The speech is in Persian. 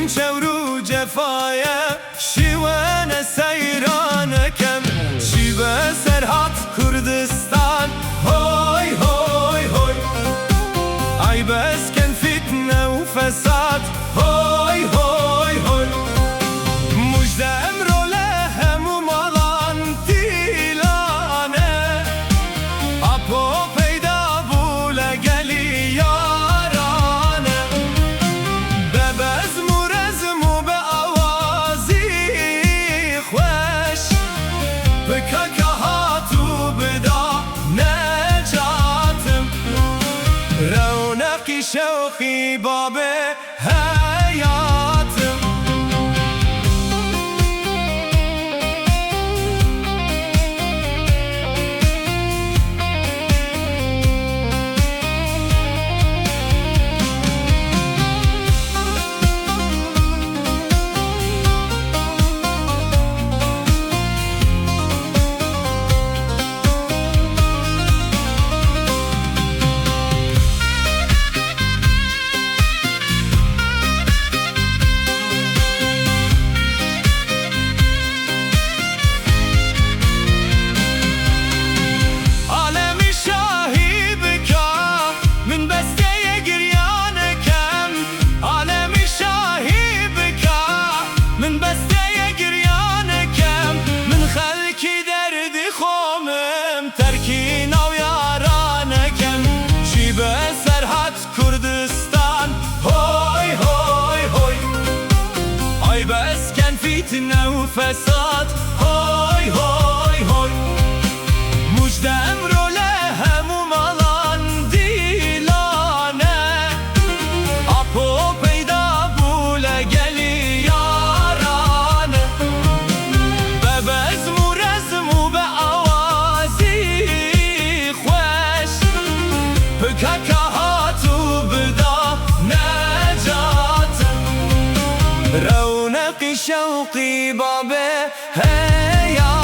شورو جفايا شیوان سیران کم شیوه سرحد کردستان هوی هوی هوی ای بس کن فتنه و فساد هوی هوی هوی مجده امرو لهم و مالان دیلانه اپو پیدا بوله گلی یارانه به بزم و رزم و به آوازی خوش به ککهات و بدا نجاتم رونقی شوقی باب حیاتم فتنه و فساد هوی هوی هوی مجده امرو لهم و مالان دیلانه اپو پیدا بوله گلی یارانه به بزم و رزم و به آوازی خوش به ککهات و بدا نجاتم رونقی شوقی باب حیات